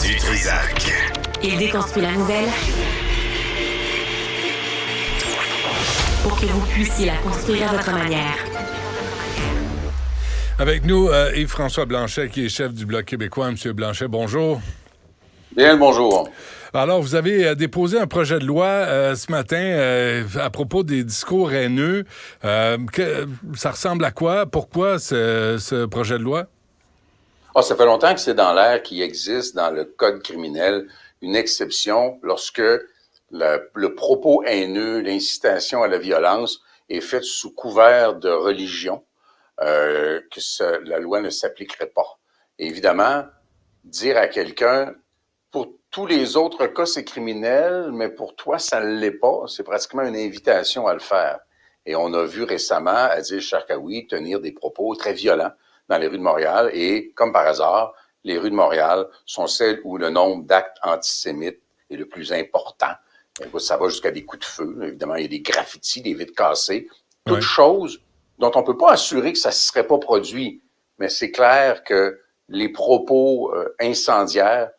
du Trisac. Il déconstruit la nouvelle pour que vous puissiez la construire à votre manière. Avec nous, Yves-François Blanchet, qui est chef du Bloc québécois. Monsieur Blanchet, bonjour. Bien le bonjour. Alors, vous avez déposé un projet de loi ce matin à propos des discours haineux. Ça ressemble à quoi? Pourquoi ce projet de loi? Ça fait longtemps que c'est dans l'air qu'il existe dans le code criminel une exception lorsque le propos haineux, l'incitation à la violence est faite sous couvert de religion, la loi ne s'appliquerait pas. Et évidemment, dire à quelqu'un, pour tous les autres cas, c'est criminel, mais pour toi, ça ne l'est pas, c'est pratiquement une invitation à le faire. Et on a vu récemment Adil Sharkawi tenir des propos très violents dans les rues de Montréal, et comme par hasard, les rues de Montréal sont celles où le nombre d'actes antisémites est le plus important. Ça va jusqu'à des coups de feu. Évidemment, il y a des graffitis, des vitres cassées, toutes choses dont on ne peut pas assurer que ça ne se serait pas produit. Mais c'est clair que les propos incendiaires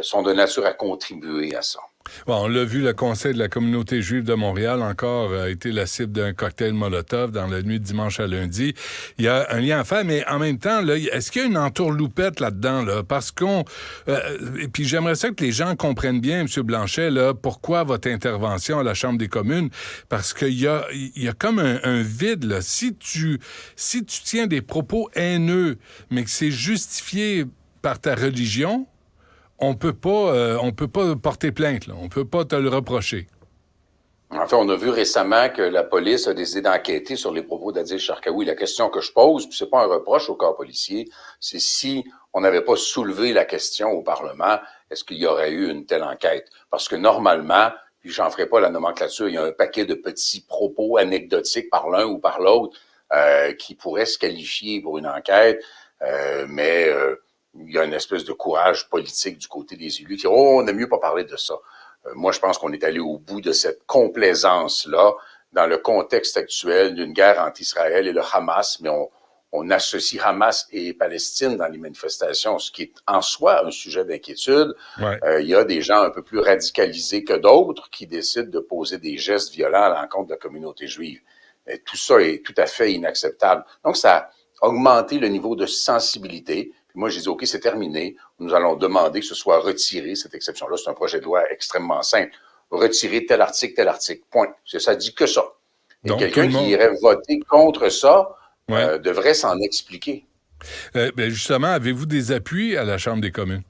sont de nature à contribuer à ça. Bon, on l'a vu, le Conseil de la communauté juive de Montréal encore a été la cible d'un cocktail Molotov dans la nuit de dimanche à lundi. Il y a un lien à faire, mais en même temps, là, est-ce qu'il y a une entourloupette là-dedans? Là? Parce et puis j'aimerais ça que les gens comprennent bien, M. Blanchet, là, pourquoi votre intervention à la Chambre des communes. Parce qu'il y a comme un vide, là. Si tu tiens des propos haineux, mais que c'est justifié par ta religion, on peut pas porter plainte, là. On peut pas te le reprocher. En fait, on a vu récemment que la police a décidé d'enquêter sur les propos d'Adil Sharkawi. La question que je pose, puis c'est pas un reproche au corps policier, c'est si on n'avait pas soulevé la question au Parlement, est-ce qu'il y aurait eu une telle enquête? Parce que normalement, puis j'en ferai pas la nomenclature, il y a un paquet de petits propos anecdotiques par l'un ou par l'autre qui pourraient se qualifier pour une enquête, mais il y a une espèce de courage politique du côté des élus qui disent « Oh, on n'a mieux pas parler de ça ». Moi, je pense qu'on est allé au bout de cette complaisance-là dans le contexte actuel d'une guerre entre Israël et le Hamas, mais on associe Hamas et Palestine dans les manifestations, ce qui est en soi un sujet d'inquiétude. Ouais. Il y a des gens un peu plus radicalisés que d'autres qui décident de poser des gestes violents à l'encontre de la communauté juive. Et tout ça est tout à fait inacceptable. Donc, ça a augmenté le niveau de sensibilité. Moi, j'ai dit, OK, c'est terminé. Nous allons demander que ce soit retiré, cette exception-là. C'est un projet de loi extrêmement simple. Retirer tel article, point. Ça dit que ça. Et donc, quelqu'un qui irait voter contre ça devrait s'en expliquer. Justement, avez-vous des appuis à la Chambre des communes?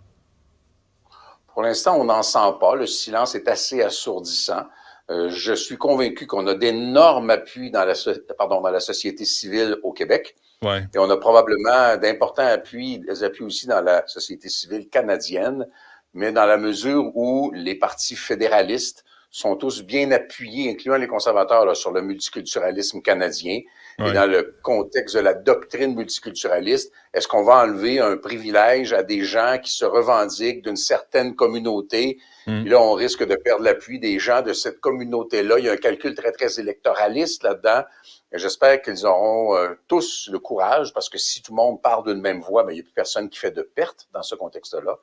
Pour l'instant, on n'en sent pas. Le silence est assez assourdissant. Je suis convaincu qu'on a d'énormes appuis dans la société civile au Québec. Ouais. Et on a probablement d'importants appuis aussi dans la société civile canadienne, mais dans la mesure où les partis fédéralistes sont tous bien appuyés, incluant les conservateurs, là, sur le multiculturalisme canadien. Ouais. Et dans le contexte de la doctrine multiculturaliste, est-ce qu'on va enlever un privilège à des gens qui se revendiquent d'une certaine communauté? Et là, on risque de perdre l'appui des gens de cette communauté-là. Il y a un calcul très, très électoraliste là-dedans. Et j'espère qu'ils auront tous le courage, parce que si tout le monde parle d'une même voix, il n'y a plus personne qui fait de perte dans ce contexte-là.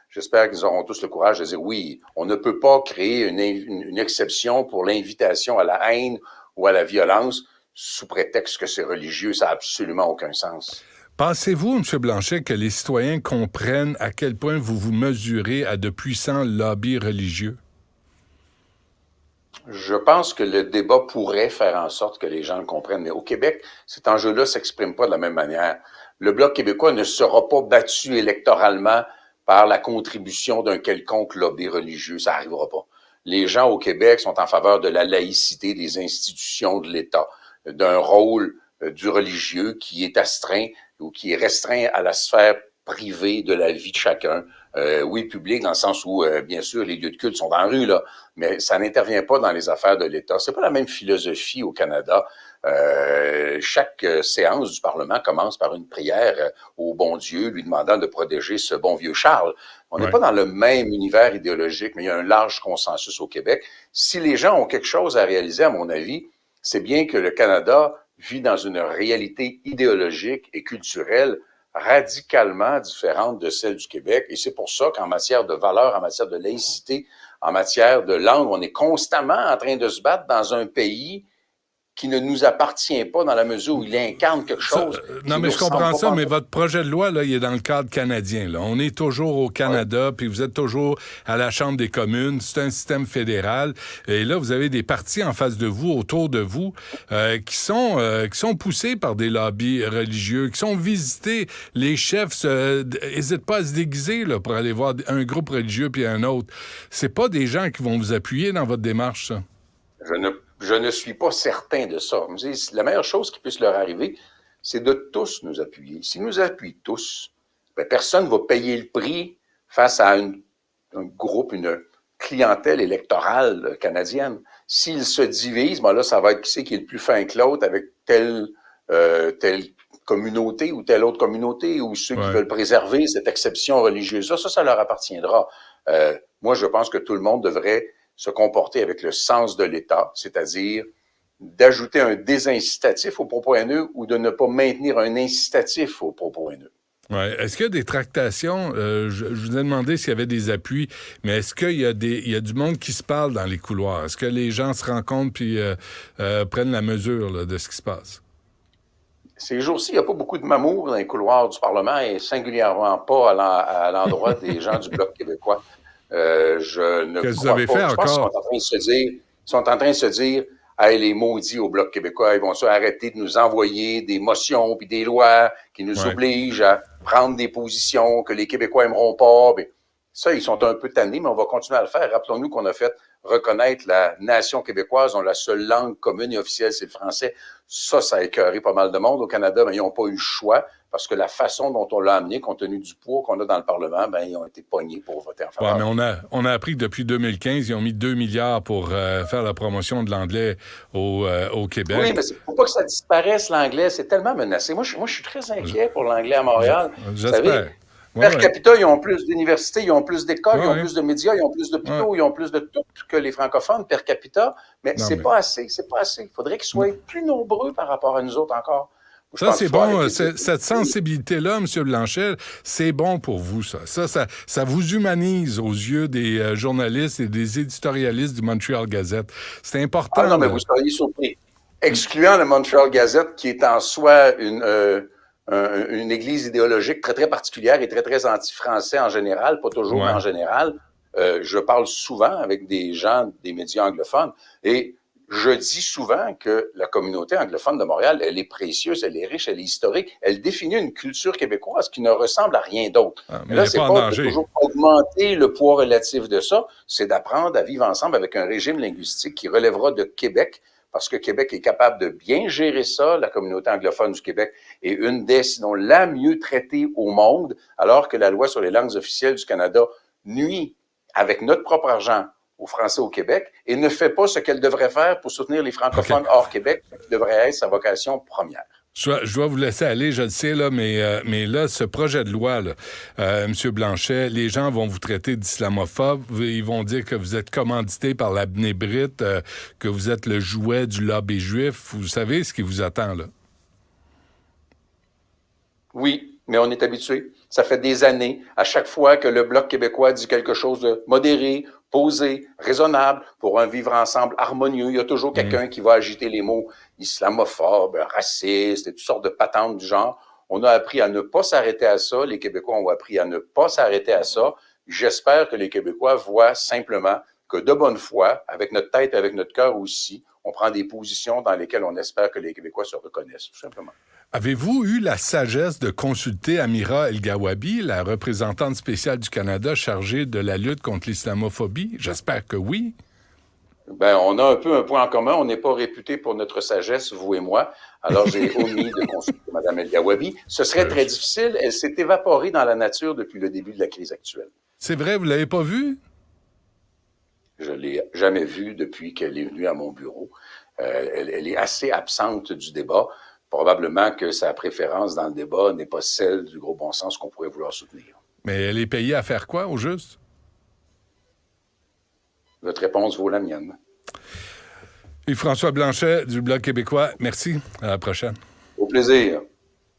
J'espère qu'ils auront tous le courage de dire oui, on ne peut pas créer une exception pour l'invitation à la haine ou à la violence sous prétexte que c'est religieux. Ça n'a absolument aucun sens. Pensez-vous, M. Blanchet, que les citoyens comprennent à quel point vous vous mesurez à de puissants lobbies religieux? Je pense que le débat pourrait faire en sorte que les gens le comprennent. Mais au Québec, cet enjeu-là ne s'exprime pas de la même manière. Le Bloc québécois ne sera pas battu électoralement par la contribution d'un quelconque lobby religieux. Ça n'arrivera pas. Les gens au Québec sont en faveur de la laïcité des institutions de l'État, d'un rôle du religieux qui est astreint ou qui est restreint à la sphère privée de la vie de chacun. Oui, public, dans le sens où, bien sûr, les lieux de culte sont dans la rue, là, mais ça n'intervient pas dans les affaires de l'État. C'est pas la même philosophie au Canada. Chaque séance du Parlement commence par une prière au bon Dieu, lui demandant de protéger ce bon vieux Charles. On n'est pas dans le même univers idéologique, mais il y a un large consensus au Québec. Si les gens ont quelque chose à réaliser, à mon avis, c'est bien que le Canada vit dans une réalité idéologique et culturelle radicalement différente de celle du Québec. Et c'est pour ça qu'en matière de valeurs, en matière de laïcité, en matière de langue, on est constamment en train de se battre dans un pays qui ne nous appartient pas dans la mesure où il incarne quelque chose. Non, mais je comprends ça, mais votre projet de loi, là, il est dans le cadre canadien. Là. On est toujours au Canada, puis vous êtes toujours à la Chambre des communes. C'est un système fédéral. Et là, vous avez des partis en face de vous, autour de vous, qui sont poussés par des lobbies religieux, qui sont visités. Les chefs n'hésitent pas à se déguiser là, pour aller voir un groupe religieux puis un autre. C'est pas des gens qui vont vous appuyer dans votre démarche, ça? Je ne suis pas certain de ça. La meilleure chose qui puisse leur arriver, c'est de tous nous appuyer. S'ils nous appuient tous, personne ne va payer le prix face à un groupe, une clientèle électorale canadienne. S'ils se divisent, là, ça va être qui c'est qui est le plus fin que l'autre avec telle communauté ou telle autre communauté, ou ceux qui veulent préserver cette exception religieuse. Ça leur appartiendra. Moi, je pense que tout le monde devrait se comporter avec le sens de l'État, c'est-à-dire d'ajouter un désincitatif aux propos haineux ou de ne pas maintenir un incitatif aux propos haineux. Ouais. Est-ce qu'il y a des tractations? Je vous ai demandé s'il y avait des appuis, mais est-ce qu'il y a du monde qui se parle dans les couloirs? Est-ce que les gens se rencontrent puis prennent la mesure là, de ce qui se passe? Ces jours-ci, il n'y a pas beaucoup de mamours dans les couloirs du Parlement et singulièrement pas à l'endroit des gens du Bloc québécois. Je ne Qu'est-ce que vous crois avez pas. fait Je pense encore? qu'ils sont en train de se dire, hey, les maudits au Bloc québécois, ils vont arrêter de nous envoyer des motions puis des lois qui nous obligent à prendre des positions que les Québécois aimeront pas. Bien, ça, ils sont un peu tannés, mais on va continuer à le faire. Rappelons-nous qu'on a fait reconnaître la nation québécoise, dont la seule langue commune et officielle, c'est le français. Ça a écœuré pas mal de monde. Au Canada, ils n'ont pas eu le choix parce que la façon dont on l'a amené, compte tenu du poids qu'on a dans le Parlement, ils ont été pognés pour voter en faveur. Oui, mais on a appris que depuis 2015, ils ont mis 2 milliards pour faire la promotion de l'anglais au Québec. Oui, mais il ne faut pas que ça disparaisse, l'anglais. C'est tellement menacé. Moi, je suis très inquiet pour l'anglais à Montréal. J'espère. Per capita, ils ont plus d'universités, ils ont plus d'écoles, ils ont plus de médias, ils ont plus d'hôpitaux, ils ont plus de tout que les francophones per capita. Mais c'est pas assez, c'est pas assez. Il faudrait qu'ils soient plus nombreux par rapport à nous autres encore. Ça, c'est bon. Cette sensibilité-là, M. Blanchet, c'est bon pour vous, ça. Ça vous humanise aux yeux des journalistes et des éditorialistes du Montreal Gazette. C'est important. Ah non, mais vous seriez surpris. Excluant le Montreal Gazette, qui est en soi une église idéologique très, très particulière et très, très anti-français en général, pas toujours, mais en général. Je parle souvent avec des gens des médias anglophones et je dis souvent que la communauté anglophone de Montréal, elle est précieuse, elle est riche, elle est historique. Elle définit une culture québécoise qui ne ressemble à rien d'autre. Mais là, c'est pas de toujours augmenter le poids relatif de ça, c'est d'apprendre à vivre ensemble avec un régime linguistique qui relèvera de Québec, parce que Québec est capable de bien gérer ça. La communauté anglophone du Québec est une des, sinon la mieux traitée au monde, alors que la loi sur les langues officielles du Canada nuit avec notre propre argent aux Français au Québec et ne fait pas ce qu'elle devrait faire pour soutenir les francophones hors Québec, qui devrait être sa vocation première. Je dois vous laisser aller, je le sais, là, mais là, ce projet de loi, là, M. Blanchet, les gens vont vous traiter d'islamophobe. Ils vont dire que vous êtes commandité par la Bnébrite, que vous êtes le jouet du lobby juif. Vous savez ce qui vous attend, là? Oui, mais on est habitué. Ça fait des années, à chaque fois que le Bloc québécois dit quelque chose de modéré, posé, raisonnable, pour un vivre ensemble harmonieux, il y a toujours quelqu'un qui va agiter les mots islamophobe, raciste et toutes sortes de patentes du genre. On a appris à ne pas s'arrêter à ça. Les Québécois ont appris à ne pas s'arrêter à ça. J'espère que les Québécois voient simplement que de bonne foi, avec notre tête et avec notre cœur aussi, on prend des positions dans lesquelles on espère que les Québécois se reconnaissent, tout simplement. Avez-vous eu la sagesse de consulter Amira El-Gawabi, la représentante spéciale du Canada chargée de la lutte contre l'islamophobie? J'espère que oui. On a un peu un point en commun. On n'est pas réputé pour notre sagesse, vous et moi. Alors, j'ai omis de consulter Mme El-Gawabi. Ce serait très difficile. Elle s'est évaporée dans la nature depuis le début de la crise actuelle. C'est vrai, vous ne l'avez pas vue? Je ne l'ai jamais vue depuis qu'elle est venue à mon bureau. Elle est assez absente du débat. Probablement que sa préférence dans le débat n'est pas celle du gros bon sens qu'on pourrait vouloir soutenir. Mais elle est payée à faire quoi, au juste? Votre réponse vaut la mienne. Yves-François Blanchet, du Bloc québécois, merci. À la prochaine. Au plaisir.